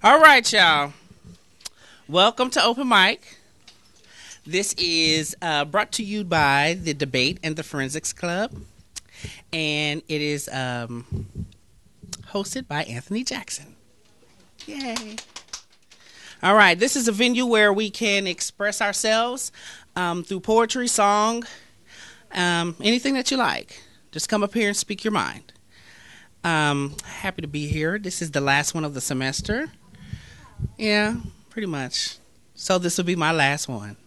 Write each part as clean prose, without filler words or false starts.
All right, y'all. Welcome to Open Mic. This is brought to you by the Debate and the Forensics Club, and it is hosted by Anthony Jackson. Yay. All right, this is a venue where we can express ourselves through poetry, song, anything that you like. Just come up here and speak your mind. Happy to be here. This is the last one of the semester. Yeah, pretty much. So this will be my last one.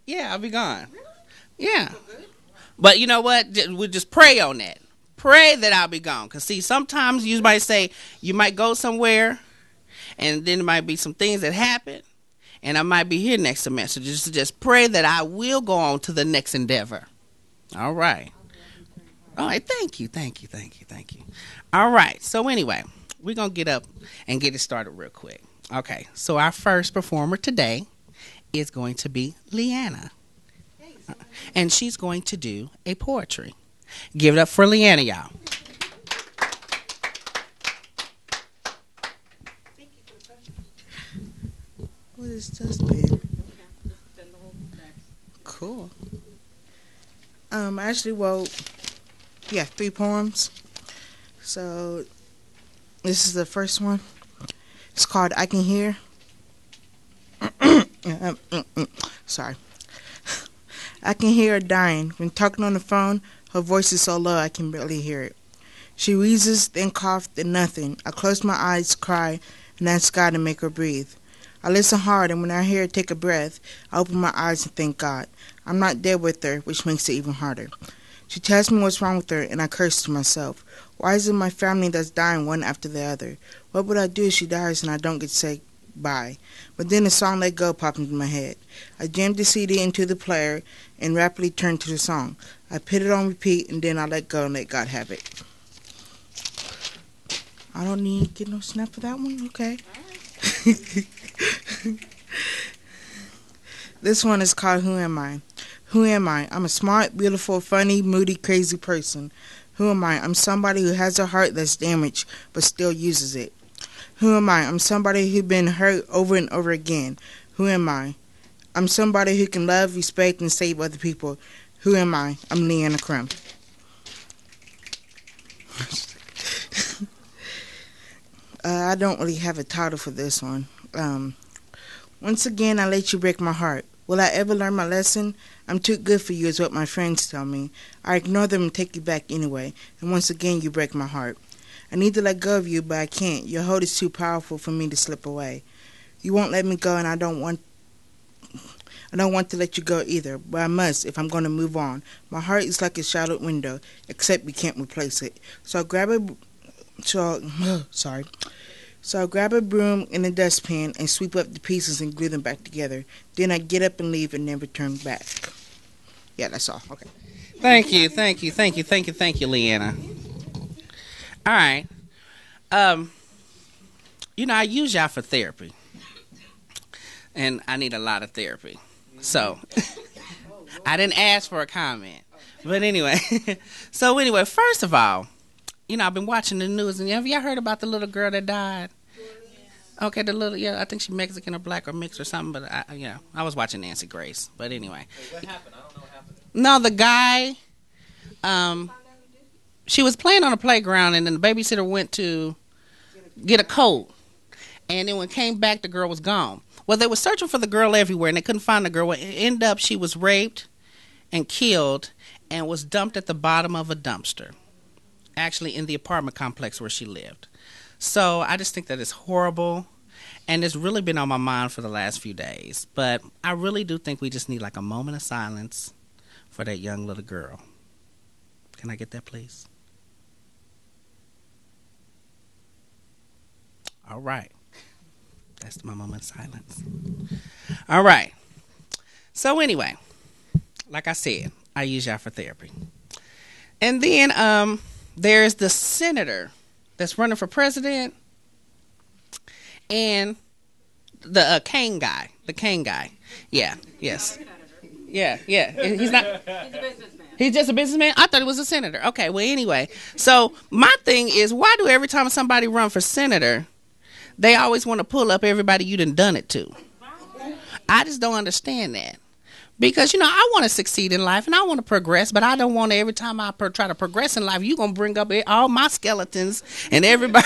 Yeah, I'll be gone. Yeah. But you know what? We'll just pray on that. Pray that I'll be gone. Because, see, sometimes you might say you might go somewhere, and then there might be some things that happen, and I might be here next semester. Just pray that I will go on to the next endeavor. All right. All right. Thank you. All right. So, anyway, we're going to get up and get it started real quick. Okay. So, our first performer today is going to be Leanna. And she's going to do a poetry. Give it up for Leanna, y'all. What is this bit? Cool. I actually wrote, 3 poems. So this is the first one. It's called I Can Hear. Sorry. I can hear her dying. When talking on the phone, her voice is so low I can barely hear it. She wheezes, then coughs, then nothing. I close my eyes, cry, and ask God to make her breathe. I listen hard, and when I hear her take a breath, I open my eyes and thank God. I'm not dead with her, which makes it even harder. She tells me what's wrong with her, and I curse to myself. Why is it my family that's dying one after the other? What would I do if she dies and I don't get to say bye? But then the song Let Go popped into my head. I jammed the CD into the player and rapidly turned to the song. I put it on repeat, and then I let go and let God have it. I don't need to get no snap for that one? Okay. This one is called Who Am I? Who am I? I'm a smart, beautiful, funny, moody, crazy person. Who am I? I'm somebody who has a heart that's damaged but still uses it. Who am I? I'm somebody who's been hurt over and over again. Who am I? I'm somebody who can love, respect, and save other people. Who am I? I'm Leanna Crum. I don't really have a title for this one. Once again, I let you break my heart. Will I ever learn my lesson? I'm too good for you is what my friends tell me. I ignore them and take you back anyway. And once again, you break my heart. I need to let go of you, but I can't. Your hold is too powerful for me to slip away. You won't let me go, and I don't want to let you go either, but I must if I'm going to move on. My heart is like a shattered window, except we can't replace it. So I grab a broom and a dustpan and sweep up the pieces and glue them back together. Then I get up and leave and never turn back. Yeah, that's all. Okay. Thank you, Leanna. All right. I use y'all for therapy. And I need a lot of therapy. So, I didn't ask for a comment. But anyway. First of all, I've been watching the news. And have y'all heard about the little girl that died? Okay, I think she's Mexican or black or mixed or something. But, I was watching Nancy Grace. But anyway. What happened? I don't know what happened. No, the guy, she was playing on a playground, and then the babysitter went to get a coat. And then when came back, the girl was gone. Well, they were searching for the girl everywhere, and they couldn't find the girl. Well, it ended up she was raped and killed and was dumped at the bottom of a dumpster, actually in the apartment complex where she lived. So I just think that it's horrible, and it's really been on my mind for the last few days. But I really do think we just need like a moment of silence for that young little girl. Can I get that, please? All right. That's my moment of silence. All right. So anyway, like I said, I use y'all for therapy. And then there's the senator that's running for president and the Kane guy. The Kane guy. Yeah, yes. Yeah, yeah. He's not. He's a businessman. He's just a businessman? I thought he was a senator. Okay, well, anyway. So my thing is, why do every time somebody run for senator, they always want to pull up everybody you done it to? I just don't understand that. Because, I want to succeed in life and I want to progress, but I don't want to, every time I try to progress in life, you're going to bring up all my skeletons and everybody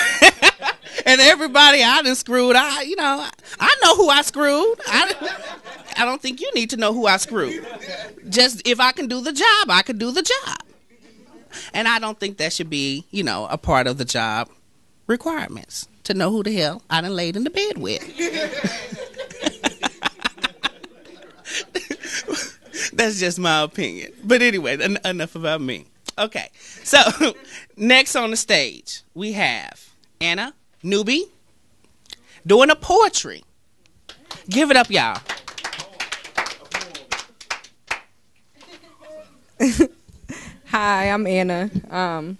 and everybody I done screwed. I know who I screwed. I don't think you need to know who I screwed. Just if I can do the job, I can do the job. And I don't think that should be, a part of the job requirements, to know who the hell I done laid in the bed with. That's just my opinion. But anyway, enough about me. Okay, so next on the stage, we have Anna Newbie doing a poetry. Give it up, y'all. Hi, I'm Anna. I'm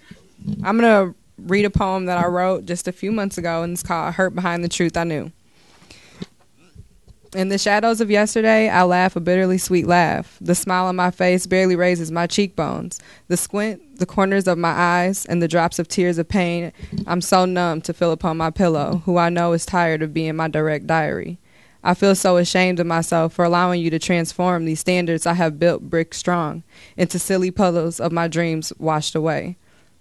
going to read a poem that I wrote just a few months ago, and it's called Hurt Behind the Truth I Knew. In the shadows of yesterday, I laugh a bitterly sweet laugh. The smile on my face barely raises my cheekbones. The squint, the corners of my eyes, and the drops of tears of pain, I'm so numb to feel upon my pillow, who I know is tired of being my direct diary. I feel so ashamed of myself for allowing you to transform these standards I have built brick strong into silly puddles of my dreams washed away.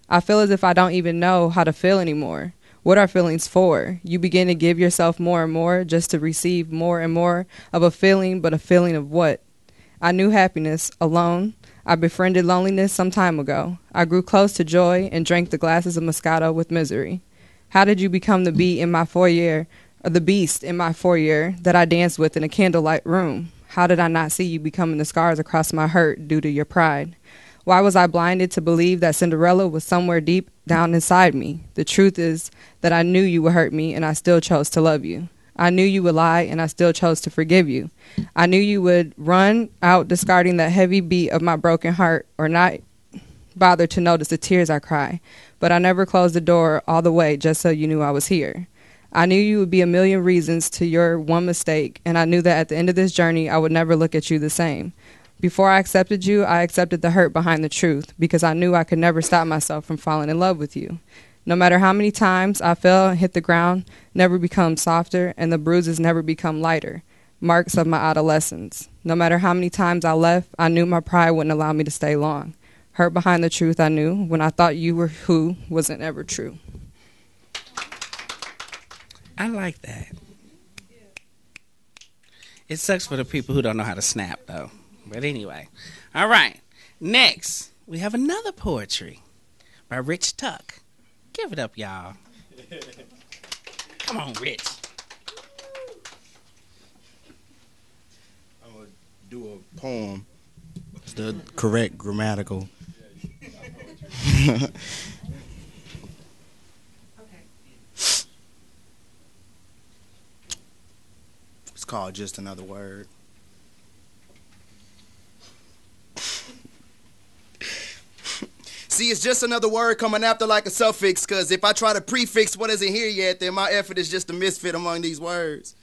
I feel as if I don't even know how to feel anymore. What are feelings for? You begin to give yourself more and more just to receive more and more of a feeling, but a feeling of what? I knew happiness alone. I befriended loneliness some time ago. I grew close to joy and drank the glasses of Moscato with misery. How did you become the beat in my foyer, or the beast in my foyer that I danced with in a candlelight room? How did I not see you becoming the scars across my hurt due to your pride? Why was I blinded to believe that Cinderella was somewhere deep down inside me? The truth is that I knew you would hurt me, and I still chose to love you. I knew you would lie, and I still chose to forgive you. I knew you would run out discarding that heavy beat of my broken heart, or not bother to notice the tears I cry. But I never closed the door all the way just so you knew I was here. I knew you would be a million reasons to your one mistake, and I knew that at the end of this journey I would never look at you the same. Before I accepted you, I accepted the hurt behind the truth, because I knew I could never stop myself from falling in love with you. No matter how many times I fell and hit the ground, never become softer, and the bruises never become lighter, marks of my adolescence. No matter how many times I left, I knew my pride wouldn't allow me to stay long. Hurt behind the truth I knew, when I thought you were who wasn't ever true. I like that. It sucks for the people who don't know how to snap, though. But anyway. All right. Next, we have another poetry by Rich Tuck. Give it up, y'all. Come on, Rich. I'm going to do a poem. It's the correct grammatical. It's called Just Another Word. See, it's just another word coming after like a suffix, because if I try to prefix what isn't here yet, then my effort is just a misfit among these words.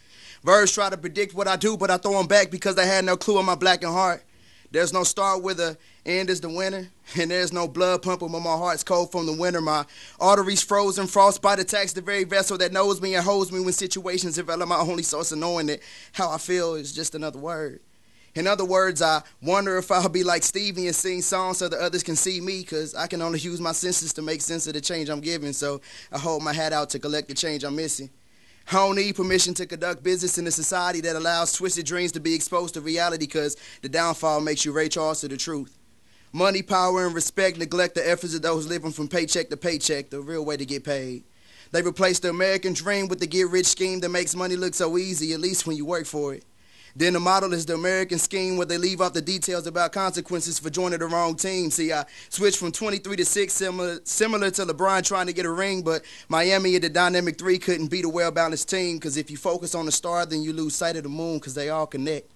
Verbs try to predict what I do, but I throw them back because they had no clue in my blackened heart. There's no start where the end is the winter, and there's no blood pumping when my heart's cold from the winter. My arteries frozen, frostbite attacks the very vessel that knows me and holds me when situations develop. My only source of knowing that how I feel is just another word. In other words, I wonder if I'll be like Stevie and sing songs so that others can see me, because I can only use my senses to make sense of the change I'm giving, so I hold my hat out to collect the change I'm missing. I don't need permission to conduct business in a society that allows twisted dreams to be exposed to reality, because the downfall makes you Ray Charles to the truth. Money, power, and respect neglect the efforts of those living from paycheck to paycheck, the real way to get paid. They replace the American dream with the get-rich scheme that makes money look so easy, at least when you work for it. Then the model is the American scheme where they leave out the details about consequences for joining the wrong team. See, I switched from 23 to 6, similar to LeBron trying to get a ring, but Miami at the dynamic 3 couldn't beat a well-balanced team, because if you focus on the star, then you lose sight of the moon, because they all connect.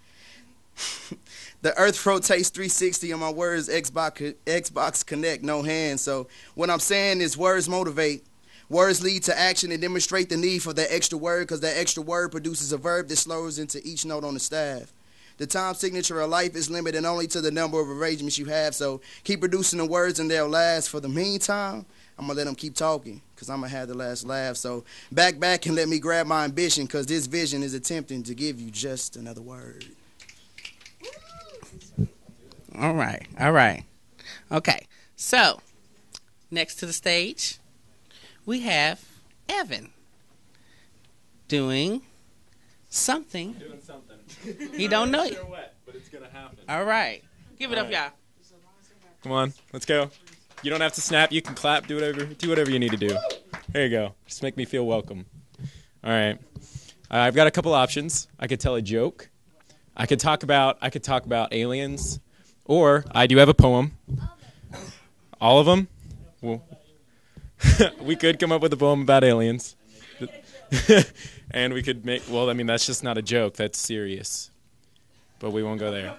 The earth rotates 360 and my words Xbox Connect, no hands. So what I'm saying is words motivate. Words lead to action and demonstrate the need for that extra word, because that extra word produces a verb that slows into each note on the staff. The time signature of life is limited only to the number of arrangements you have, so keep producing the words and they'll last. For the meantime, I'm going to let them keep talking because I'm going to have the last laugh. So back and let me grab my ambition because this vision is attempting to give you just another word. All right. Okay, so next to the stage, we have Evan doing something. He don't know it. But it's gonna happen. All right, give it up, y'all. Come on, let's go. You don't have to snap. You can clap. Do whatever you need to do. There you go. Just make me feel welcome. All right. I've got a couple options. I could tell a joke. I could talk about aliens, or I do have a poem. All of them. Well, we could come up with a poem about aliens. And we could make, well, I mean, that's just not a joke. That's serious. But we won't go there.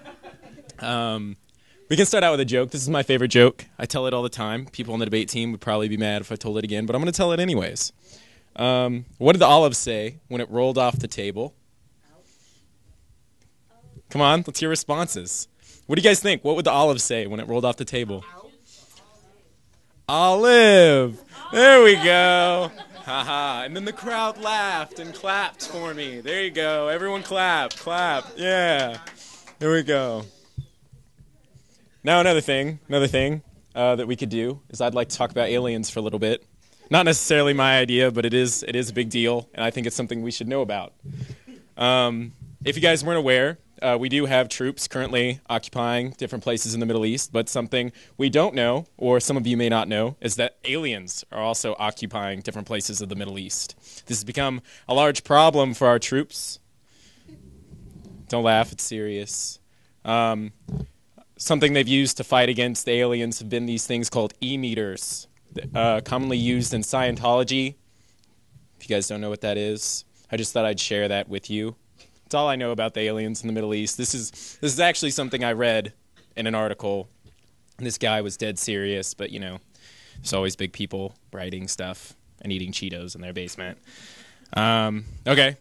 We can start out with a joke. This is my favorite joke. I tell it all the time. People on the debate team would probably be mad if I told it again, but I'm going to tell it anyways. What did the olive say when it rolled off the table? Come on, let's hear responses. What do you guys think? What would the olive say when it rolled off the table? Olive! There we go. Haha. And then the crowd laughed and clapped for me. There you go. Everyone clap. Yeah. There we go. Now another thing that we could do is I'd like to talk about aliens for a little bit. Not necessarily my idea, but it is a big deal, and I think it's something we should know about. If you guys weren't aware, we do have troops currently occupying different places in the Middle East, but something we don't know, or some of you may not know, is that aliens are also occupying different places of the Middle East. This has become a large problem for our troops. Don't laugh, it's serious. Something they've used to fight against the aliens have been these things called e-meters, commonly used in Scientology. If you guys don't know what that is, I just thought I'd share that with you. That's all I know about the aliens in the Middle East. This is actually something I read in an article. This guy was dead serious, but, you know, there's always big people writing stuff and eating Cheetos in their basement. Okay.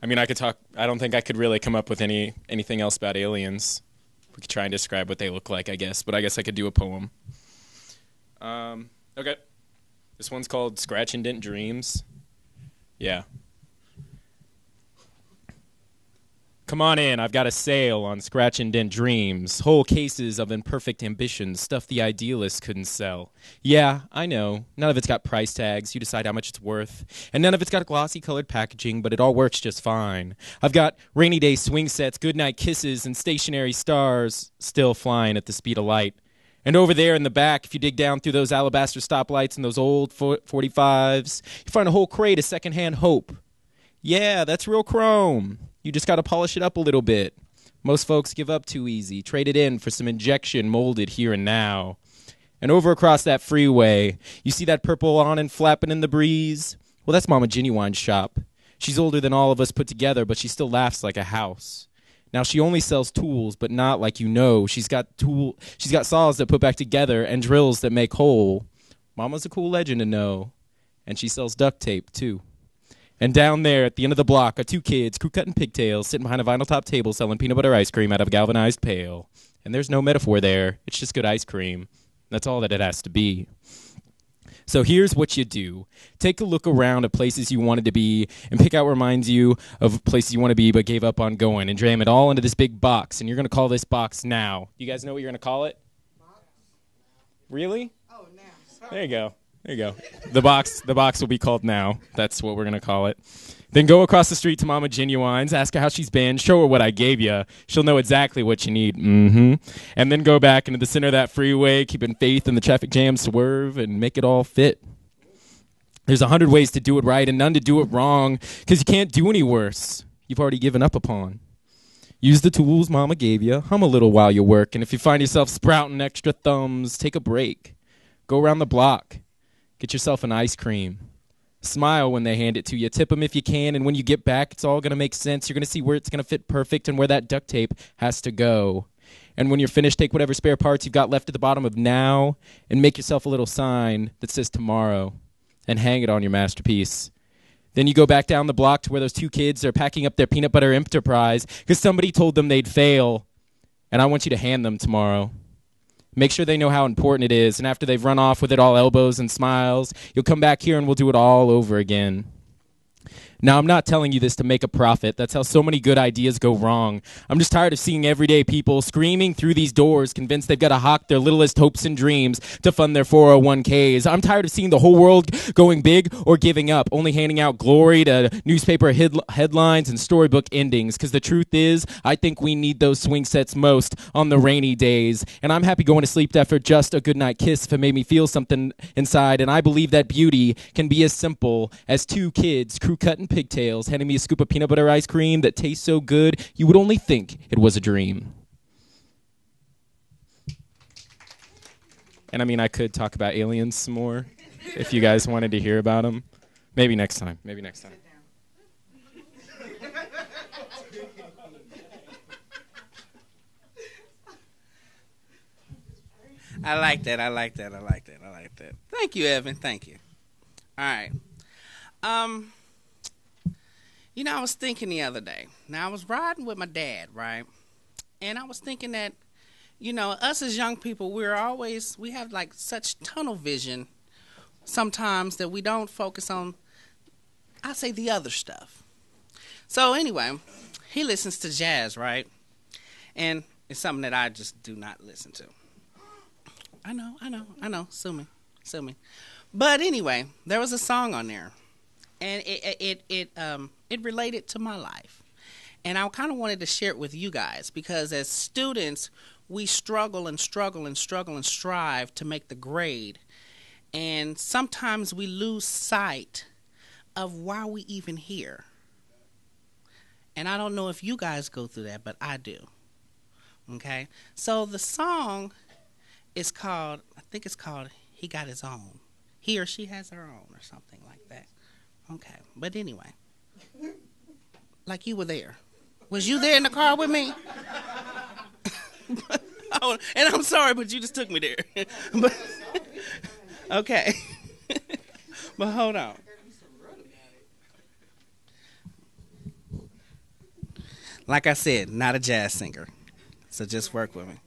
I mean, I don't think I could really come up with anything else about aliens. We could try and describe what they look like, I guess, but I guess I could do a poem. Okay. This one's called Scratch and Dent Dreams. Yeah. Come on in, I've got a sale on Scratch and Dent Dreams. Whole cases of imperfect ambitions, stuff the idealists couldn't sell. Yeah, I know, none of it's got price tags, you decide how much it's worth. And none of it's got glossy colored packaging, but it all works just fine. I've got rainy day swing sets, goodnight kisses, and stationary stars still flying at the speed of light. And over there in the back, if you dig down through those alabaster stoplights and those old 45s, you find a whole crate of secondhand hope. Yeah, that's real chrome. You just got to polish it up a little bit. Most folks give up too easy, trade it in for some injection molded here and now. And over across that freeway, you see that purple awning flapping in the breeze? Well, that's Mama Genuine's shop. She's older than all of us put together, but she still laughs like a house. Now, she only sells tools, but not like you know. She's got saws that put back together and drills that make whole. Mama's a cool legend to know. And she sells duct tape, too. And down there at the end of the block are two kids, crew-cutting pigtails, sitting behind a vinyl-top table selling peanut butter ice cream out of a galvanized pail. And there's no metaphor there. It's just good ice cream. That's all that it has to be. So here's what you do. Take a look around at places you wanted to be and pick out what reminds you of places you want to be but gave up on going and jam it all into this big box. And you're going to call this box Now. You guys know what you're going to call it? Box? Really? Oh, Now. Sorry. There you go. There you go. The box will be called Now. That's what we're going to call it. Then go across the street to Mama Genuine's, ask her how she's been, show her what I gave you. She'll know exactly what you need. And then go back into the center of that freeway, keeping faith in the traffic jam swerve and make it all fit. There's 100 ways to do it right and none to do it wrong because you can't do any worse. You've already given up upon. Use the tools Mama gave you. Hum a little while you work. And if you find yourself sprouting extra thumbs, take a break. Go around the block. Get yourself an ice cream. Smile when they hand it to you. Tip them if you can, and when you get back, it's all going to make sense. You're going to see where it's going to fit perfect and where that duct tape has to go. And when you're finished, take whatever spare parts you've got left at the bottom of Now and make yourself a little sign that says Tomorrow and hang it on your masterpiece. Then you go back down the block to where those two kids are packing up their peanut butter enterprise because somebody told them they'd fail. And I want you to hand them tomorrow. Make sure they know how important it is. And after they've run off with it all elbows and smiles, you'll come back here and we'll do it all over again. Now, I'm not telling you this to make a profit. That's how so many good ideas go wrong. I'm just tired of seeing everyday people screaming through these doors, convinced they've got to hawk their littlest hopes and dreams to fund their 401ks. I'm tired of seeing the whole world going big or giving up, only handing out glory to newspaper headlines and storybook endings. Because the truth is, I think we need those swing sets most on the rainy days. And I'm happy going to sleep after just a goodnight kiss if it made me feel something inside. And I believe that beauty can be as simple as two kids crew-cutting pigtails handing me a scoop of peanut butter ice cream that tastes so good you would only think it was a dream. And I mean, I could talk about aliens some more if you guys wanted to hear about them. Maybe next time. I like that. Thank you, Evan. Thank you. All right. You know, I was thinking the other day. Now, I was riding with my dad, right? And I was thinking that, you know, us as young people, we have like such tunnel vision sometimes that we don't focus on, I say, the other stuff. So anyway, he listens to jazz, right? And it's something that I just do not listen to. I know. Sue me. But anyway, there was a song on there. And it related to my life. And I kind of wanted to share it with you guys because as students, we struggle and strive to make the grade. And sometimes we lose sight of why we even here. And I don't know if you guys go through that, but I do. Okay? So the song is called, He Got His Own. He or she has her own or something like that. Okay, but anyway, like you were there. Was you there in the car with me? And I'm sorry, but you just took me there. But, okay. But hold on. Like I said, not a jazz singer. So just work with me.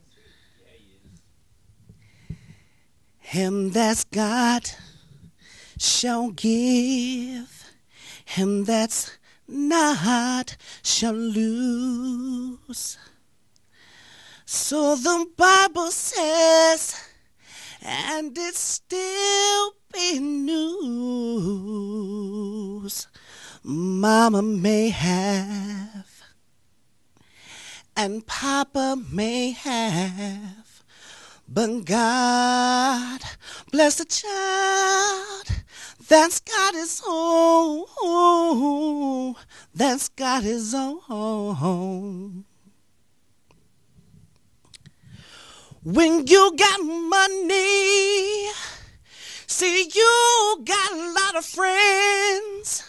Him that's got shall give, him that's not shall lose. So the Bible says, and it still be news. Mama may have, and Papa may have, but God bless the child that's got his own, that's got his own. When you got money, see you got a lot of friends,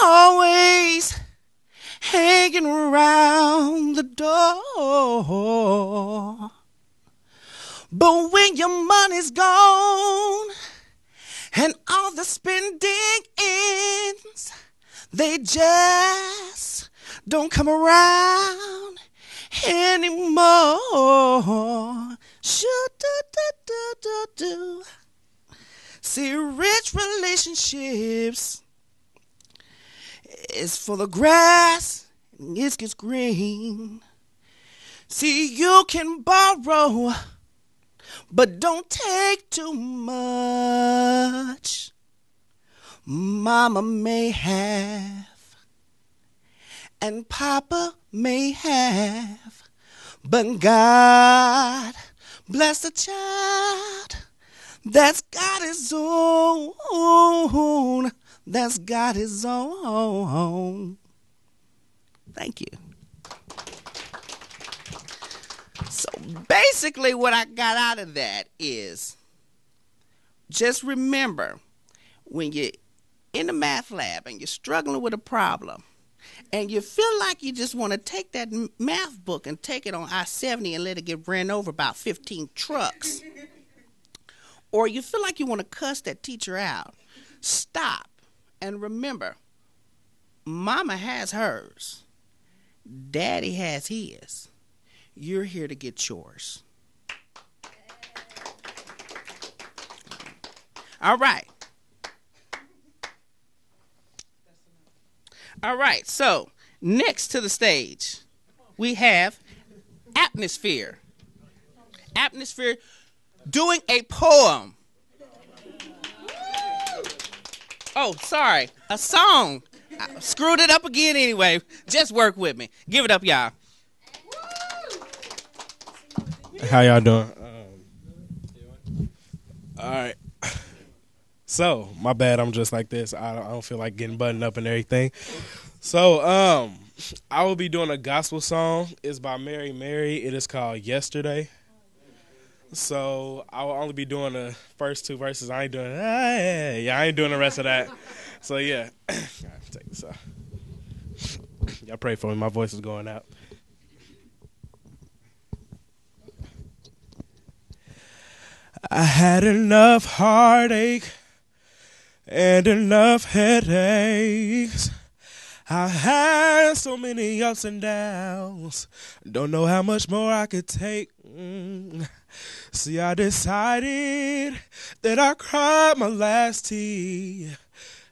always hanging around the door. But when your money's gone and all the spending ends, they just don't come around anymore. Shoo-doo-doo-doo-doo-doo. See, rich relationships is for the grass and it gets green. See, you can borrow, but don't take too much. Mama may have, and Papa may have, but God bless the child that's got his own, that's got his own. Thank you. So basically what I got out of that is just remember when you're in the math lab and you're struggling with a problem and you feel like you just want to take that math book and take it on I-70 and let it get ran over about 15 trucks, or you feel like you want to cuss that teacher out, stop and remember Mama has hers. Daddy has his. You're here to get yours. All right. All right. So, next to the stage, we have Atmosphere. Atmosphere doing a poem. Oh, sorry. A song. I screwed it up again anyway. Just work with me. Give it up, y'all. How y'all doing? All right. So, my bad. I'm just like this. I don't feel like getting buttoned up and everything. So, I will be doing a gospel song. It's by Mary Mary. It is called Yesterday. So, I will only be doing the first two verses. I ain't doing I ain't doing the rest of that. So, yeah. Take this off. Y'all pray for me. My voice is going out. I had enough heartache and enough headaches. I had so many ups and downs. Don't know how much more I could take. See, I decided that I cried my last tear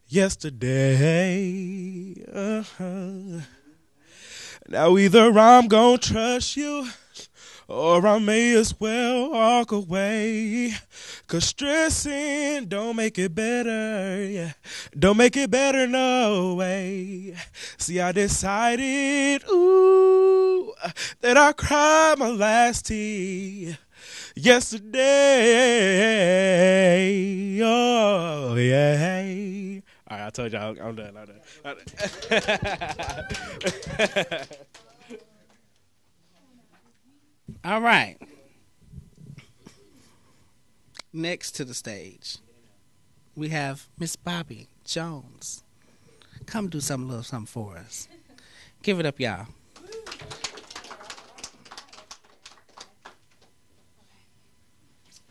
yesterday. Now either I'm gonna trust you or I may as well walk away. 'Cause stressing don't make it better, yeah. Don't make it better, no way. See, I decided, that I cried my last tear yesterday. Oh, yeah. All right, I told y'all I'm done. All right. Next to the stage, we have Miss Bobby Jones. Come do a little something for us. Give it up, y'all.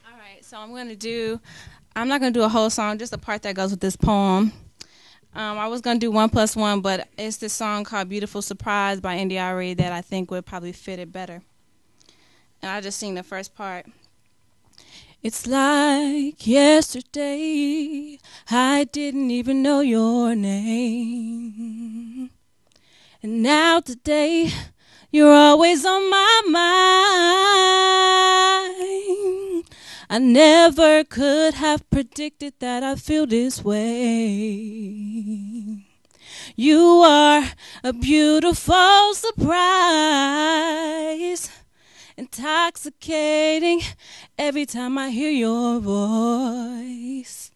All right, so I'm not going to do a whole song, just a part that goes with this poem. I was going to do 1+1, but it's this song called Beautiful Surprise by India.Arie that I think would probably fit it better. And I'll just sing the first part. It's like yesterday, I didn't even know your name. And now today, you're always on my mind. I never could have predicted that I feel this way. You are a beautiful surprise, intoxicating every time I hear your voice.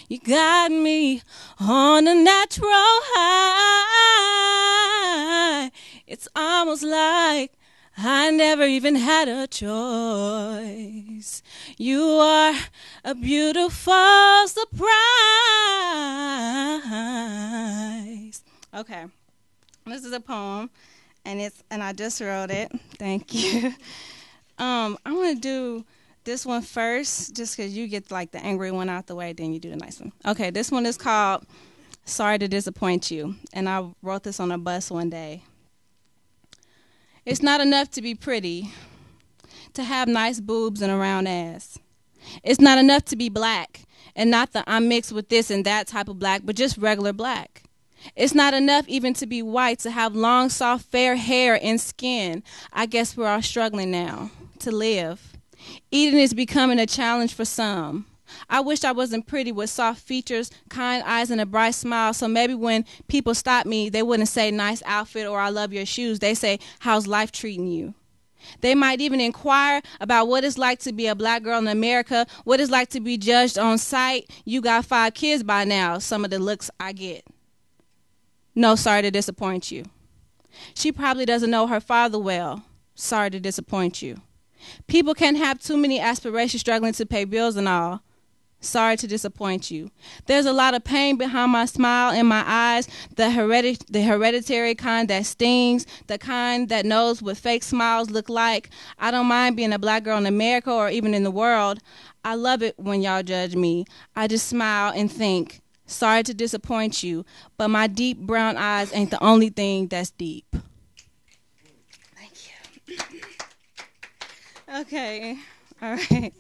You got me on a natural high. It's almost like I never even had a choice. You are a beautiful surprise. Okay, this is a poem, and I just wrote it. Thank you. I'm gonna do this one first, just because you get like the angry one out the way, then you do the nice one. Okay, this one is called "Sorry to Disappoint You," and I wrote this on a bus one day. It's not enough to be pretty, to have nice boobs and a round ass. It's not enough to be black, and not the I'm mixed with this and that type of black, but just regular black. It's not enough even to be white, to have long, soft, fair hair and skin. I guess we're all struggling now to live. Eating is becoming a challenge for some. I wish I wasn't pretty with soft features, kind eyes, and a bright smile, so maybe when people stop me, they wouldn't say nice outfit or I love your shoes. They say, how's life treating you? They might even inquire about what it's like to be a black girl in America, what it's like to be judged on sight. You got 5 kids by now, some of the looks I get. No, sorry to disappoint you. She probably doesn't know her father well. Sorry to disappoint you. People can't have too many aspirations struggling to pay bills and all. Sorry to disappoint you. There's a lot of pain behind my smile and my eyes, the hereditary kind that stings, the kind that knows what fake smiles look like. I don't mind being a black girl in America or even in the world. I love it when y'all judge me. I just smile and think, Sorry to disappoint you, but my deep brown eyes ain't the only thing that's deep. Thank you. Okay. All right.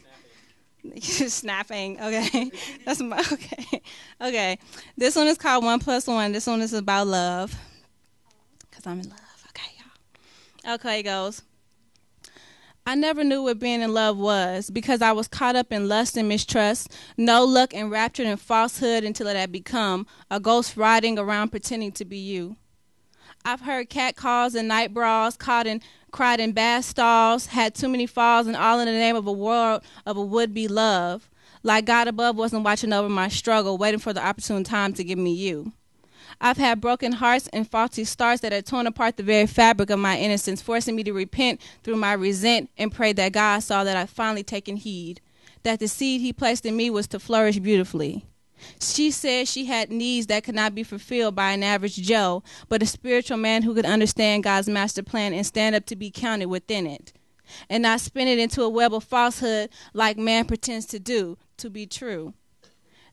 Snapping. Okay. That's my okay. Okay. This one is called 1+1. This one is about love. Cause I'm in love. Okay, y'all. Okay, it goes. I never knew what being in love was because I was caught up in lust and mistrust, no luck, enraptured in falsehood until it had become a ghost riding around pretending to be you. I've heard catcalls and night brawls, cried in bath stalls, had too many falls, and all in the name of a world of a would-be love. Like God above wasn't watching over my struggle, waiting for the opportune time to give me you. I've had broken hearts and faulty starts that had torn apart the very fabric of my innocence, forcing me to repent through my resent and pray that God saw that I'd finally taken heed, that the seed he placed in me was to flourish beautifully. She said she had needs that could not be fulfilled by an average Joe, but a spiritual man who could understand God's master plan and stand up to be counted within it, and not spin it into a web of falsehood like man pretends to do, to be true.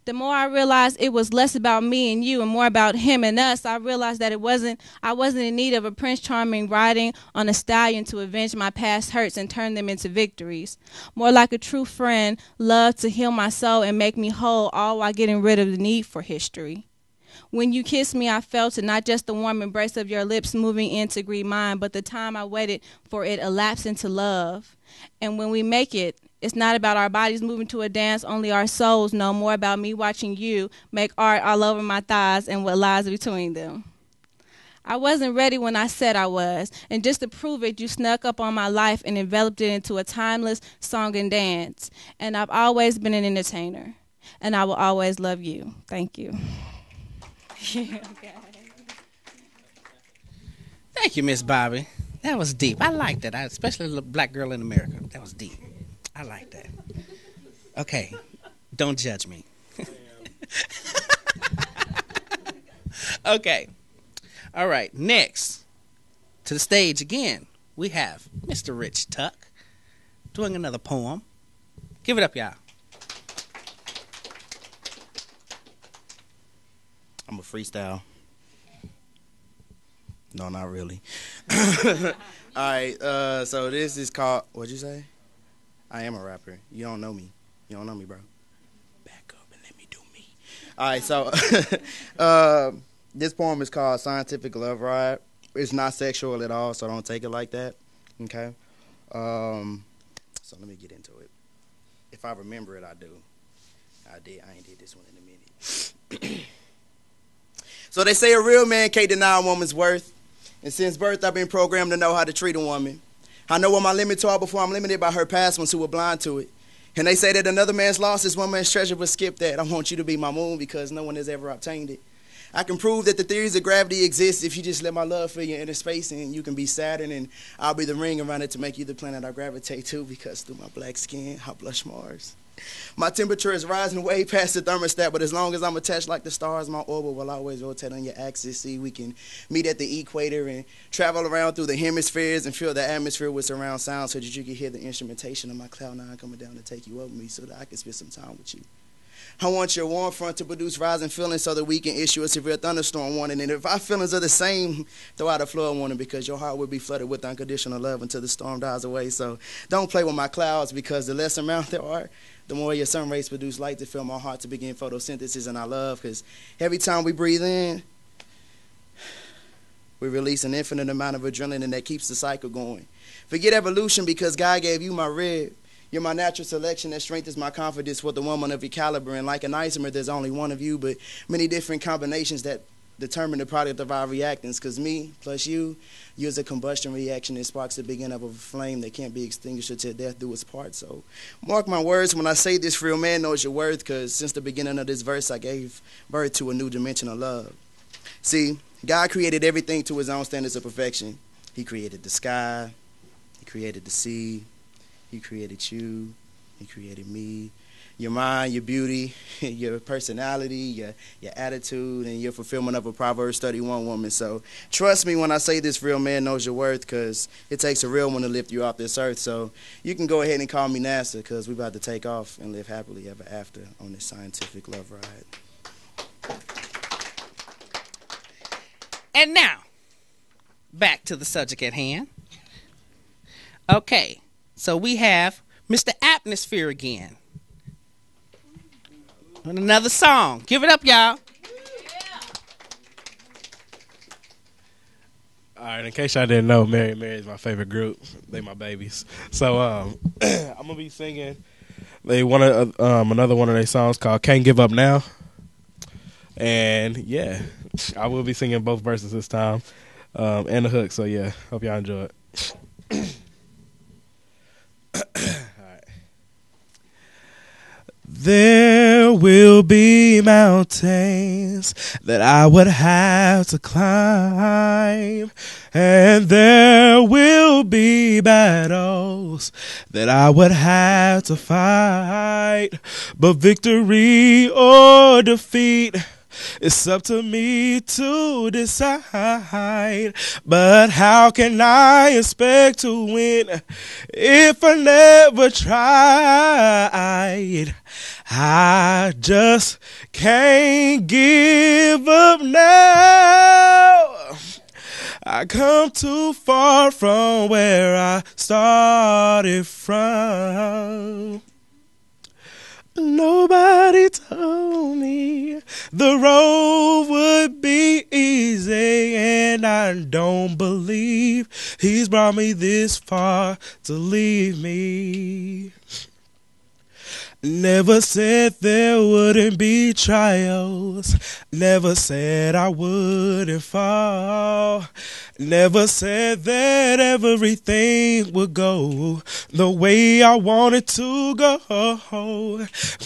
The more I realized it was less about me and you and more about him and us, I realized that I wasn't in need of a Prince Charming riding on a stallion to avenge my past hurts and turn them into victories. More like a true friend, loved to heal my soul and make me whole, all while getting rid of the need for history. When you kissed me, I felt it, not just the warm embrace of your lips moving in to greet mine, but the time I waited for it elapsed into love. And when we make it, it's not about our bodies moving to a dance, only our souls know, more about me watching you make art all over my thighs and what lies between them. I wasn't ready when I said I was, and just to prove it, you snuck up on my life and enveloped it into a timeless song and dance. And I've always been an entertainer, and I will always love you. Thank you. Okay. Thank you, Miss Bobby. That was deep. I like that, especially the Black Girl in America. That was deep. I like that. Okay, don't judge me. Okay. All right, next to the stage again, we have Mr. Rich Tuck doing another poem. Give it up, y'all. I'm a freestyle. No, not really. All right, so this is called, what'd you say? I am a rapper. You don't know me. You don't know me, bro. Back up and let me do me. All right, so this poem is called Scientific Love Ride. It's not sexual at all, so don't take it like that. Okay? So let me get into it. If I remember it, I do. I ain't did this one in a minute. So they say a real man can't deny a woman's worth. And since birth, I've been programmed to know how to treat a woman. I know what my limits are before I'm limited by her past ones who were blind to it. And they say that another man's loss is one man's treasure, but skip that. I want you to be my moon because no one has ever obtained it. I can prove that the theories of gravity exist if you just let my love fill your inner space, and you can be Saturn and I'll be the ring around it to make you the planet I gravitate to, because through my black skin, I blush Mars. My temperature is rising way past the thermostat, but as long as I'm attached like the stars, my orbit will always rotate on your axis. See, we can meet at the equator and travel around through the hemispheres and fill the atmosphere with surround sound so that you can hear the instrumentation of my cloud nine coming down to take you over me so that I can spend some time with you. I want your warm front to produce rising feelings so that we can issue a severe thunderstorm warning. And if our feelings are the same, throw out a flood warning, because your heart will be flooded with unconditional love until the storm dies away. So don't play with my clouds, because the less amount there are, the more your sun rays produce light to fill my heart to begin photosynthesis. And I love, because every time we breathe in, we release an infinite amount of adrenaline, and that keeps the cycle going. Forget evolution, because God gave you my rib. You're my natural selection that strengthens my confidence with a woman of your caliber. And like an isomer, there's only one of you, but many different combinations that determine the product of our reactants. Because me plus you is a combustion reaction that sparks the beginning of a flame that can't be extinguished until death do its part. So mark my words when I say this real man knows your worth, because since the beginning of this verse, I gave birth to a new dimension of love. See, God created everything to his own standards of perfection. He created the sky. He created the sea. He created you. He created me. Your mind, your beauty, your personality, your attitude, and your fulfillment of a Proverbs 31 woman. So trust me when I say this real man knows your worth, because it takes a real one to lift you off this earth. So you can go ahead and call me NASA, because we're about to take off and live happily ever after on this scientific love ride. And now, back to the subject at hand. Okay, so we have Mr. Atmosphere again. And another song. Give it up, y'all. All right, in case y'all didn't know, Mary is my favorite group. They my babies. So I'm gonna be singing. They another one of their songs called "Can't Give Up Now," and yeah, I will be singing both verses this time and the hook. So yeah, hope y'all enjoy it. There will be mountains that I would have to climb, and there will be battles that I would have to fight, but victory or defeat, it's up to me to decide. But how can I expect to win if I never tried? I just can't give up now. I come too far from where I started from. Nobody told me the road would be easy, and I don't believe he's brought me this far to leave me. Never said there wouldn't be trials. Never said I wouldn't fall. Never said that everything would go the way I wanted to go.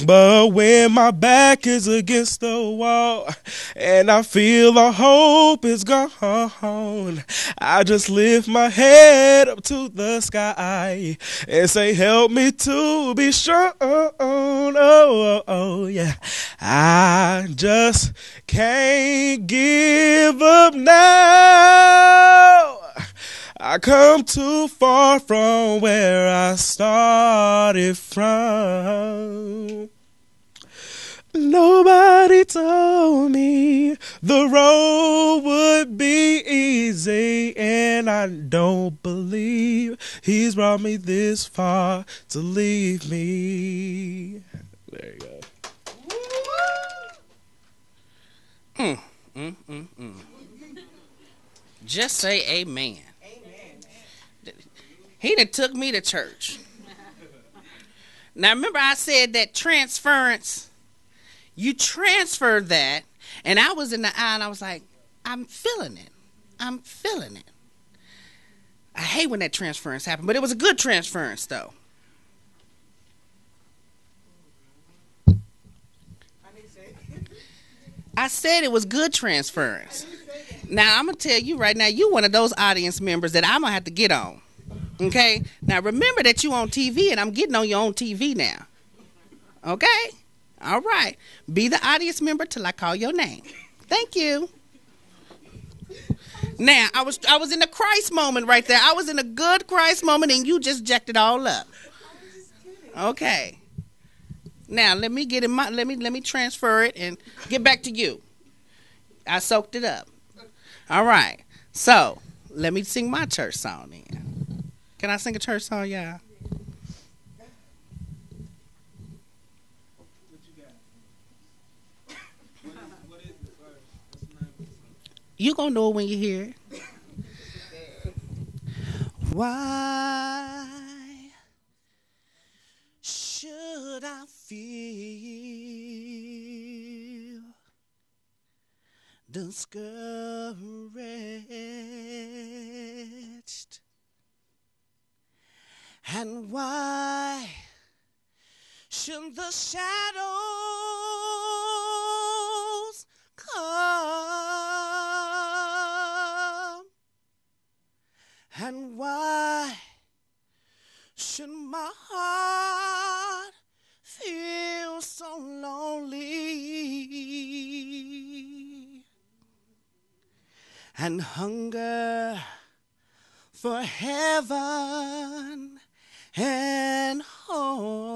But when my back is against the wall and I feel the hope is gone, I just lift my head up to the sky and say, help me to be strong. Oh, yeah. I just can't give up now. I come too far from where I started from. Nobody told me the road would be easy, and I don't believe he's brought me this far to leave me. There you go. Just say amen. He done took me to church. Now remember I said that transference, you transfer that, and I was in the aisle and I was like, I'm feeling it. I'm feeling it. I hate when that transference happened, but it was a good transference though. I said it was good transference. Now, I'm going to tell you right now, you one of those audience members that I'm going to have to get on. Okay? Now, remember that you on TV, and I'm getting on your own TV now. Okay? All right. Be the audience member till I call your name. Thank you. Now, I was in a Christ moment right there. I was in a good Christ moment, and you just jacked it all up. Okay. Now, let me get in my let me transfer it and get back to you. I soaked it up. All right. So, let me sing my church song then. Can I sing a church song, y'all? You gonna know it when you hear it. Why should I feel discouraged? And why should the shadows come? And why should my heart feel so lonely and hunger for heaven and home?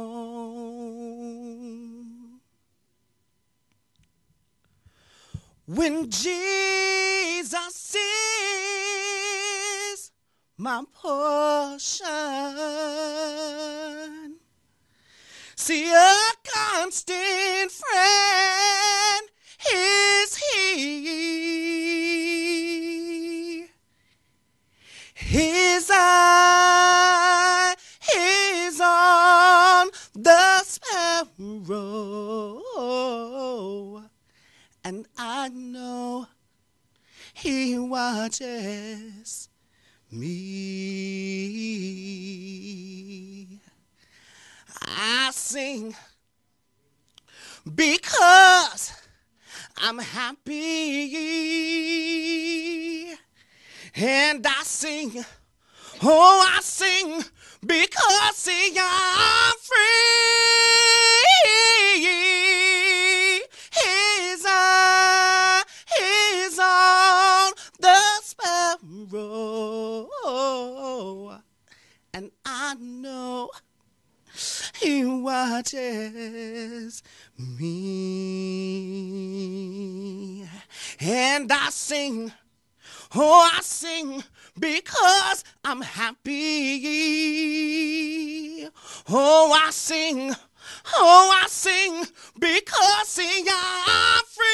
When Jesus my portion. See, a constant friend is he. His eye is on the sparrow, and I know he watches me. I sing because I'm happy, and I sing, oh, I sing because see, I'm free. His eye is on the sparrow, and I know he watches me. And I sing, oh, I sing because I'm happy. Oh, I sing because see, I'm free.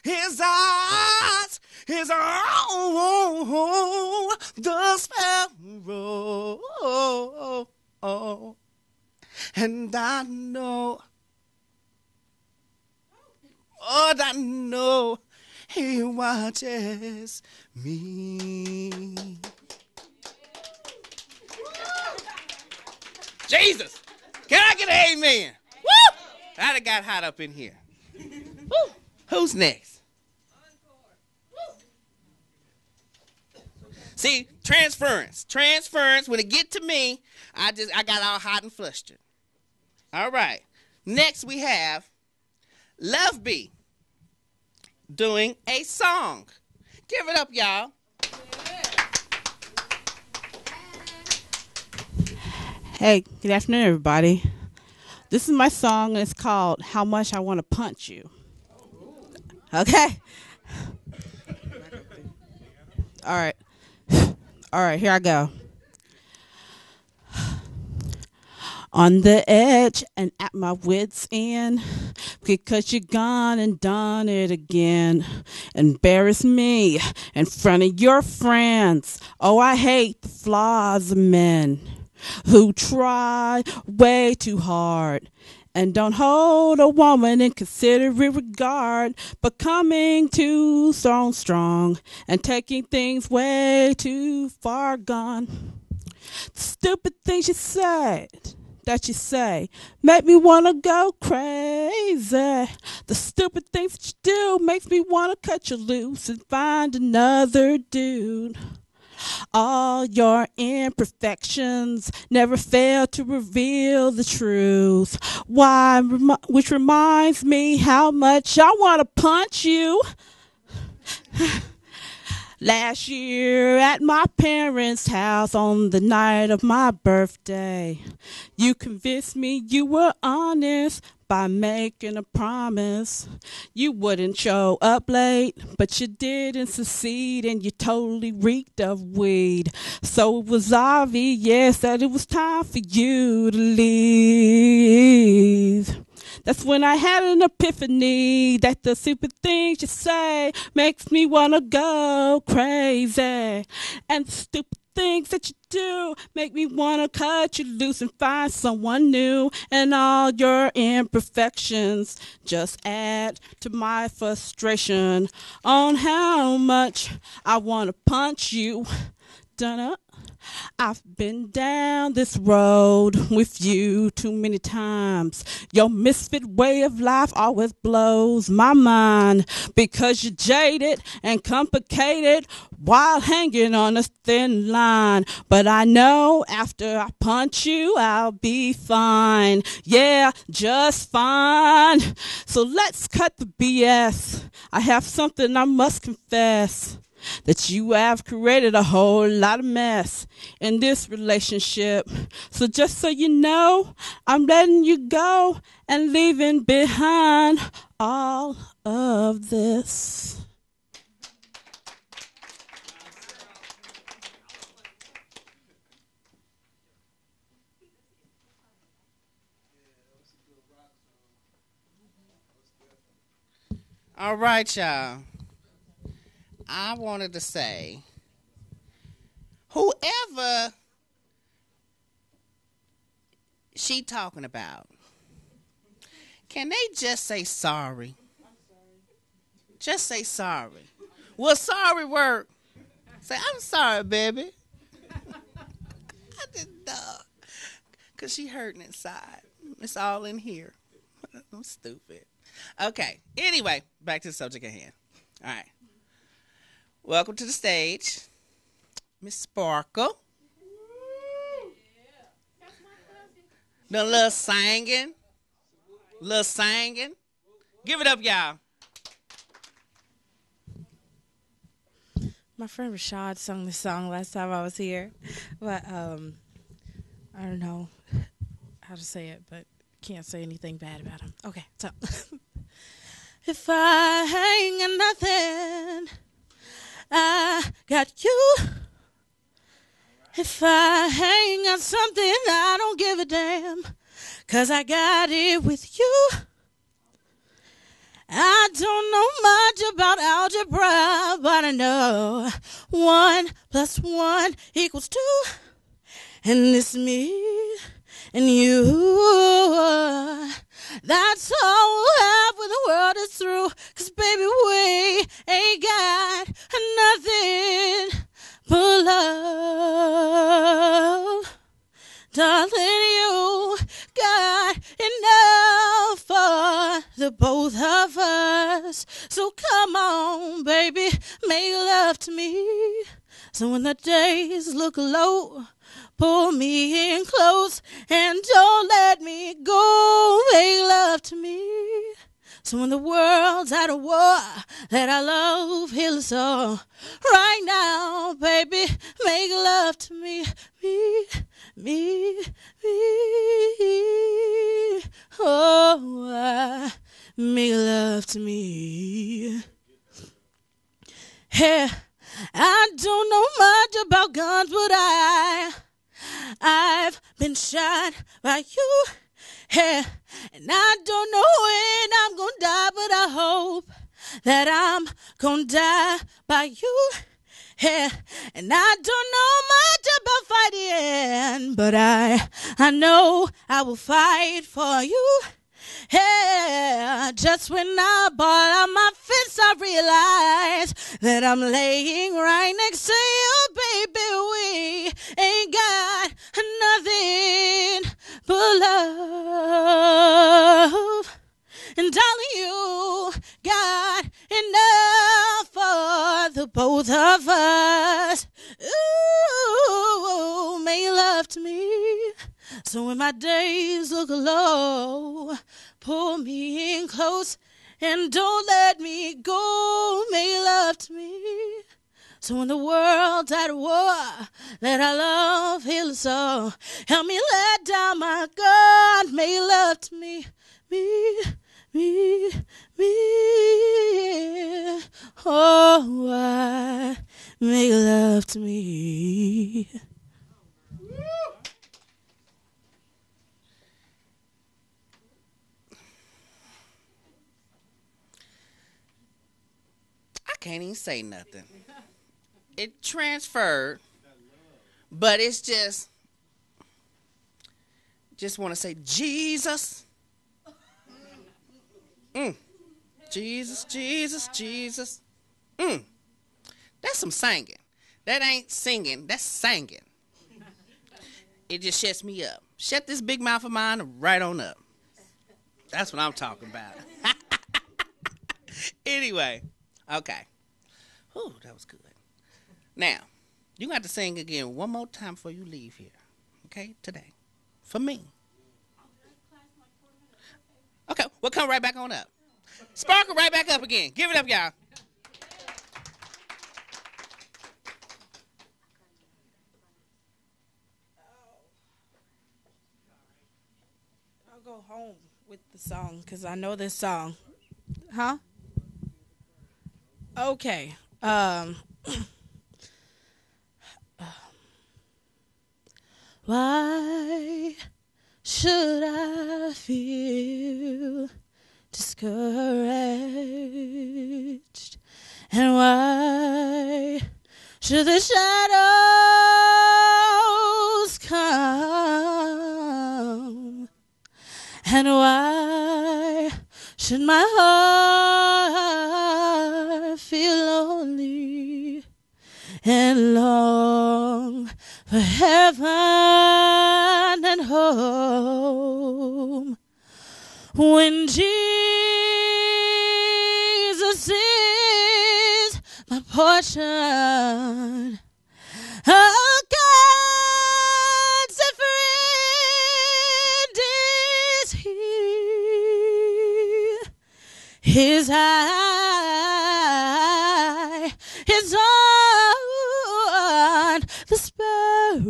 His eyes is on the sparrow, and I know, oh, I know he watches me. Jesus, can I get an amen? Woo! I done got hot up in here. Woo! Who's next? See, transference. When it get to me, I got all hot and flustered. All right. Next we have Love B doing a song. Give it up, y'all. Hey, good afternoon, everybody. This is my song, and it's called How Much I Want to Punch You. Okay? All right. All right, here I go. On the edge and at my wits' end, because you're gone and done it again. Embarrass me in front of your friends. Oh, I hate the flaws of men who try way too hard and don't hold a woman in considerate regard, but coming too strong and taking things way too far gone. The stupid things you say make me want to go crazy. The stupid things that you do makes me want to cut you loose and find another dude. All your imperfections never fail to reveal the truth. Which reminds me how much I want to punch you. Last year at my parents' house on the night of my birthday, you convinced me you were honest by making a promise. You wouldn't show up late, but you didn't succeed, and you totally reeked of weed. So it was obvious that it was time for you to leave. That's when I had an epiphany that the stupid things you say makes me want to go crazy. And the stupid things that you do make me want to cut you loose and find someone new. And all your imperfections just add to my frustration on how much I want to punch you. Dun-dun. I've been down this road with you too many times. Your misfit way of life always blows my mind because you're jaded and complicated while hanging on a thin line. But I know after I punch you, I'll be fine. Yeah, just fine. So let's cut the BS. I have something I must confess. That you have created a whole lot of mess in this relationship. So just so you know, I'm letting you go and leaving behind all of this. All right, y'all. I wanted to say, whoever she talking about, can they just say sorry? Just say sorry. Will sorry work? Say, I'm sorry, baby. I didn't know. Because she hurting inside. It's all in here. I'm stupid. Okay. Anyway, back to the subject at hand. All right. Welcome to the stage, Miss Sparkle. The little singing. Little singing. Give it up, y'all. My friend Rashad sung this song last time I was here, but I don't know how to say it, but can't say anything bad about him. Okay, so if I ain't got nothing, I got you. If I ain't got something, I don't give a damn, 'cause I got it with you. I don't know much about algebra, but I know 1 + 1 = 2. And it's me and you. That's all we'll have when the world is through. 'Cause baby, we ain't got nothing but love. Darling, you got enough for the both of us. So come on, baby, make love to me. So when the days look low, pull me in close and don't let me go. Make love to me. So when the world's at a war, let our love heal us all. Right now, baby, make love to me. Me. Oh, make love to me. Hey, I don't know much about guns, but I've been shot by you. Hey, and I don't know when I'm gonna die, but I hope that I'm gonna die by you. Hey, and I don't know much about fighting, but I know I will fight for you. Hey, just when I ball out my fists, I realize that I'm laying right next to you, baby. We ain't got nothing but love. And darling, you got enough for the both of us. Ooh, make love to me. So when my days look low, pull me in close and don't let me go. Make love to me. So when the world's at war, let our love heal us all. Help me let down my guard. Make love to me. Me. Oh, I make love to me. I can't even say nothing. It transferred, but it's just want to say Jesus. Jesus. That's some singing. That ain't singing, that's singing. It just shuts me up. Shut this big mouth of mine right on up. That's what I'm talking about. Anyway, okay. Whew, that was good. Now, you got to sing again one more time before you leave here. Okay, today. For me. Okay, we'll come right back on up. Sparkle right back up again. Give it up, y'all. I'll go home with the song because I know this song. Huh? Okay. Why should I feel discouraged should the shadows come? And why should my heart feel lonely and long for heaven and home? When Jesus is my portion, oh, God's a friend is He. His eye is on the sparrow,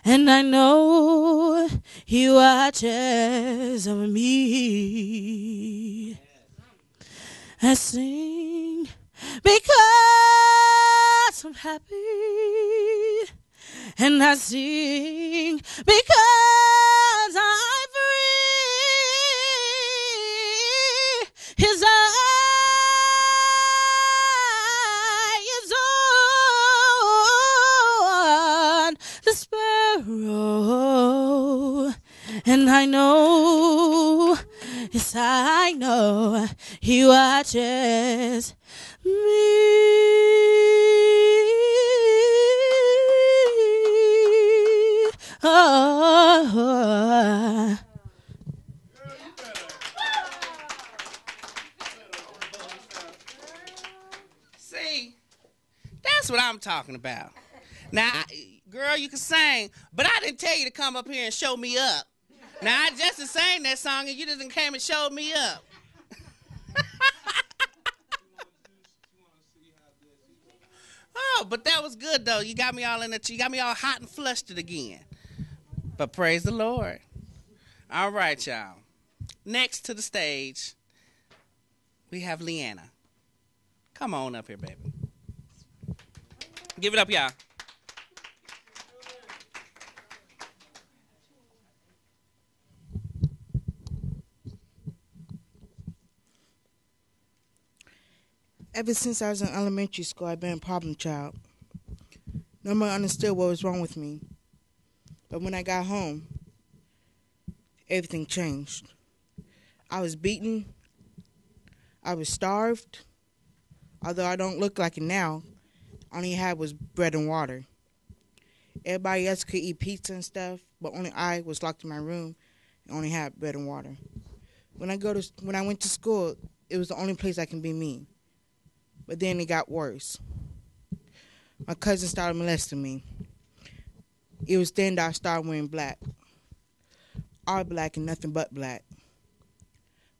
and I know He watches over me. I sing because I'm happy, and I sing because I'm free. His eye is on the sparrow, and I know, yes, I know He watches me. Oh. See, that's what I'm talking about. Now, girl, you can sing, but I didn't tell you to come up here and show me up. Now, I just sang that song, and you just came and showed me up. Oh, but that was good, though. You got me all you got me all hot and flustered again. But praise the Lord. All right, y'all. Next to the stage, we have Leanna. Come on up here, baby. Give it up, y'all. Ever since I was in elementary school, I've been a problem child. Nobody understood what was wrong with me. But when I got home, everything changed. I was beaten. I was starved. Although I don't look like it now, all I had was bread and water. Everybody else could eat pizza and stuff, but only I was locked in my room and only had bread and water. When I went to school, it was the only place I can be me. But then it got worse. My cousin started molesting me. It was then that I started wearing black. All black and nothing but black.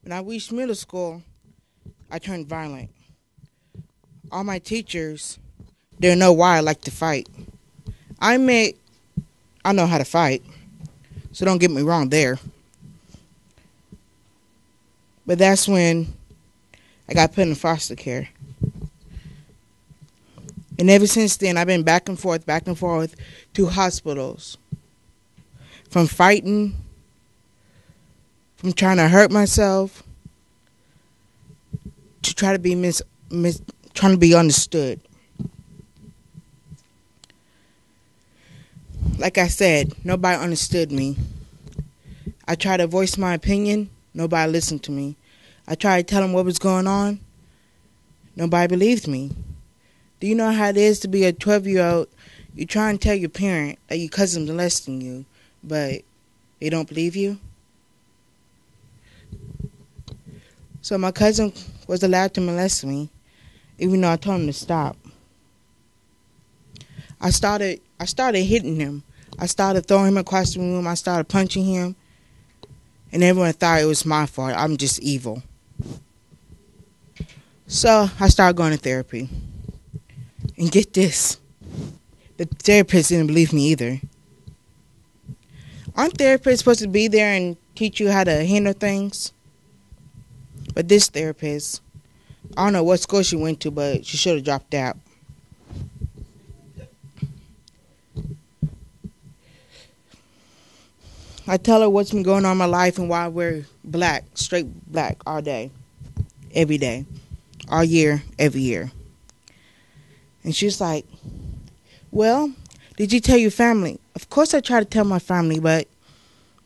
When I reached middle school, I turned violent. All my teachers didn't know why I liked to fight. I know how to fight, so don't get me wrong there. But that's when I got put in foster care. And ever since then, I've been back and forth to hospitals. From fighting, from trying to hurt myself, to try to be trying to be understood. Like I said, nobody understood me. I tried to voice my opinion, nobody listened to me. I tried to tell them what was going on, nobody believed me. Do you know how it is to be a 12-year-old? You try and tell your parent that your cousin's molesting you, but they don't believe you? So my cousin was allowed to molest me, even though I told him to stop. I started hitting him. I started throwing him across the room. I started punching him. And everyone thought it was my fault. I'm just evil. So I started going to therapy. And get this, the therapist didn't believe me either. Aren't therapists supposed to be there and teach you how to handle things? But this therapist, I don't know what school she went to, but she should have dropped out. I tell her what's been going on in my life and why I wear black, straight black all day, every day, all year, every year. And she's like, well, did you tell your family? Of course I tried to tell my family, but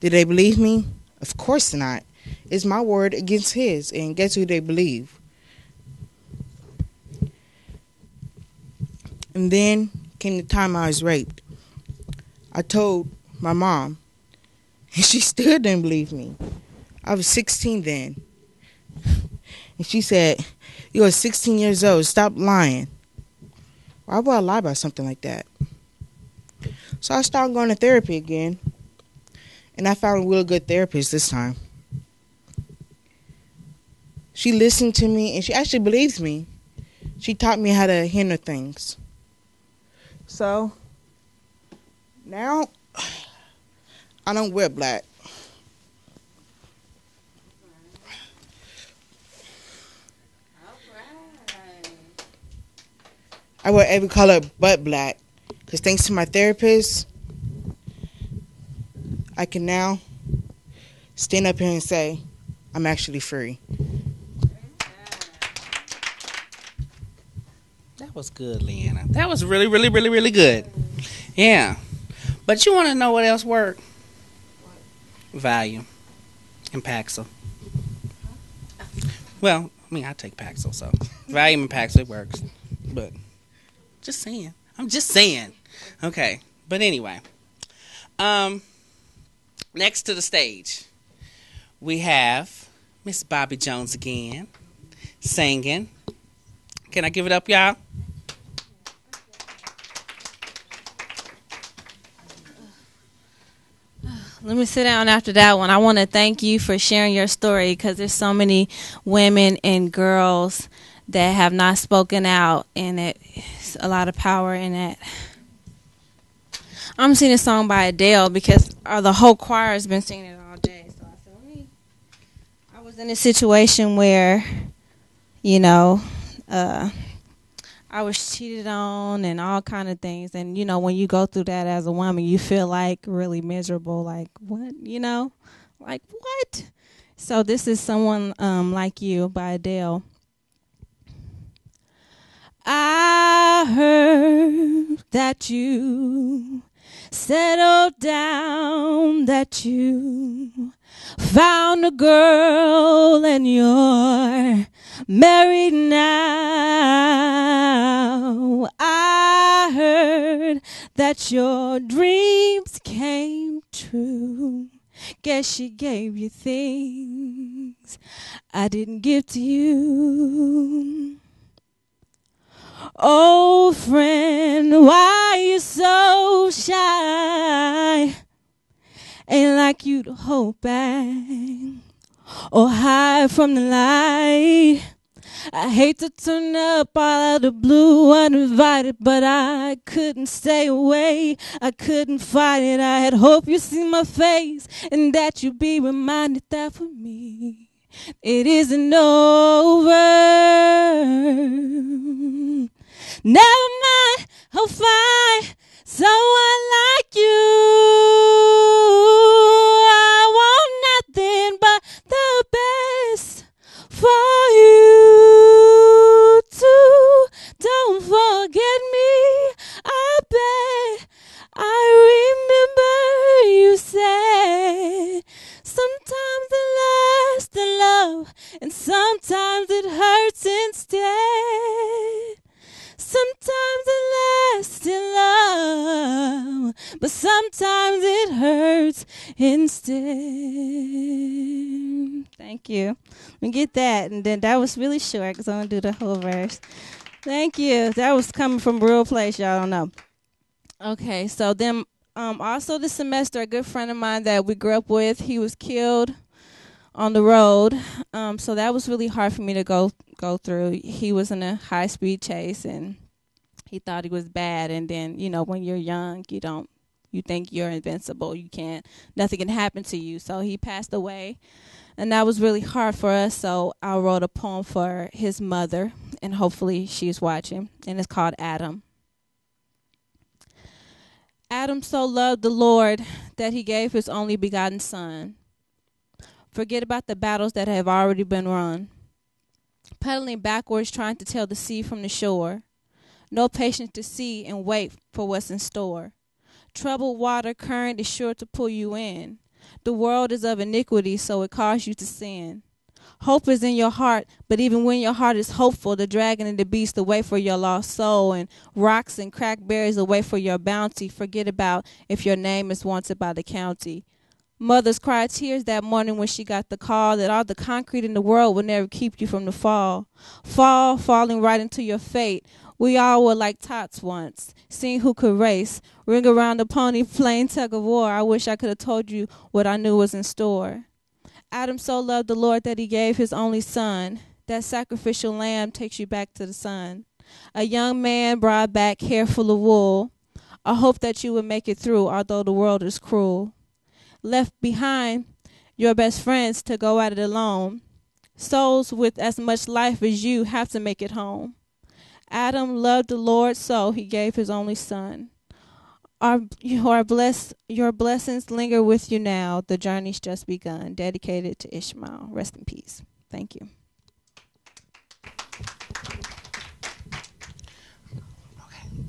did they believe me? Of course not. It's my word against his, and guess who they believe? And then came the time I was raped. I told my mom, and she still didn't believe me. I was 16 then. And she said, you are 16 years old, stop lying. Why would I lie about something like that? So I started going to therapy again, and I found a really good therapist this time. She listened to me, and she actually believes me. She taught me how to handle things. So now I don't wear black. I wear every color but black. Because thanks to my therapist, I can now stand up here and say, I'm actually free. That was good, Leanna. That was really, really, really, really good. Yeah. But you want to know what else worked? Valium and Paxil. Well, I mean, I take Paxil, so Valium and Paxil, it works. But just saying. I'm just saying. Okay. But anyway. Next to the stage, we have Miss Bobby Jones again, singing. Can I give it up, y'all? Let me sit down after that one. I want to thank you for sharing your story because there's so many women and girls that have not spoken out, and it's a lot of power in it. I'm singing a song by Adele because the whole choir has been singing it all day. So I said, I was in a situation where, I was cheated on and all kind of things. And, when you go through that as a woman, you feel like really miserable. Like, what? Like, what? So this is Someone Like You by Adele. I heard that you settled down, that you found a girl and you're married now. I heard that your dreams came true. Guess she gave you things I didn't give to you. Oh, friend, why you so shy? Ain't like you to hold back or hide from the light. I hate to turn up all out of the blue uninvited, but I couldn't stay away. I couldn't fight it. I had hoped you'd see my face and that you'd be reminded that for me it isn't over. Never mind, I'll find someone like you. I want nothing but the best for you too. Don't forget me, I bet. I remember you said sometimes it lasts in love and sometimes it hurts instead. Sometimes it lasts in love, but sometimes it hurts instead. Thank you. Let me get that. And then that was really short because I'm going to do the whole verse. Thank you. That was coming from a real place. Y'all don't know. Okay, so then also this semester, a good friend of mine that we grew up with, he was killed on the road. So that was really hard for me to go through. He was in a high-speed chase, and he thought he was bad. And then, when you're young, you think you're invincible. Nothing can happen to you. So he passed away, and that was really hard for us. So I wrote a poem for his mother, and hopefully she's watching, and it's called Adam. Adam so loved the Lord that he gave his only begotten son. Forget about the battles that have already been won. Pedaling backwards, trying to tell the sea from the shore. no patience to see and wait for what's in store. Troubled water current is sure to pull you in. The world is of iniquity, so it calls you to sin. Hope is in your heart, but even when your heart is hopeful, the dragon and the beast await for your lost soul, and rocks and crackberries await for your bounty. Forget about if your name is wanted by the county. Mothers cried tears that morning when she got the call that all the concrete in the world would never keep you from the fall. Falling right into your fate. We all were like tots once, seeing who could race. Ring around the pony, playing tug of war. I wish I could have told you what I knew was in store. Adam so loved the Lord that he gave his only son. That sacrificial lamb takes you back to the sun. A young man brought back hair full of wool. I hope that you would make it through, although the world is cruel. Left behind your best friends to go at it alone. Souls with as much life as you have to make it home. Adam loved the Lord, so he gave his only son. Your blessings linger with you now. The journey's just begun. Dedicated to Ishmael. Rest in peace. Thank you.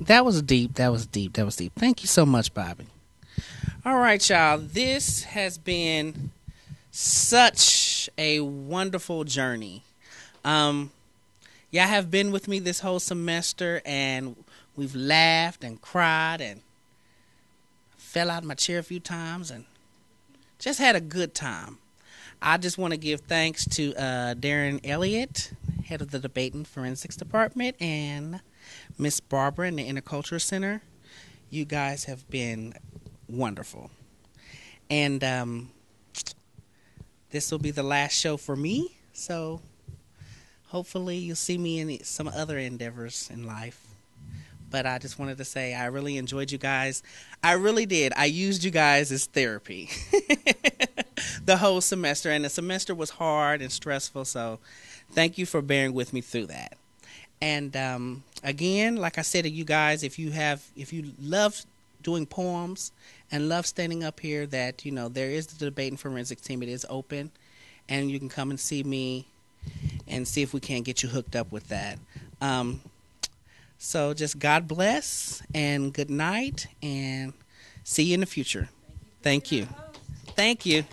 That was deep. Thank you so much, Bobby. All right, y'all. This has been such a wonderful journey. Y'all have been with me this whole semester, and we've laughed and cried and fell out of my chair a few times and just had a good time. I just want to give thanks to Darren Elliott, head of the Debate and Forensics Department, and Miss Barbara in the Intercultural Center. You guys have been wonderful. And this will be the last show for me, so hopefully you'll see me in some other endeavors in life. But I just wanted to say I really enjoyed you guys. I really did. I used you guys as therapy the whole semester. And the semester was hard and stressful, so thank you for bearing with me through that. And again, like I said to you guys, if you love doing poems and love standing up here, that, you know, there is the Debate and Forensics team. It is open, and you can come and see me and see if we can't get you hooked up with that. So just God bless and good night, and see you in the future. Thank you. Thank you.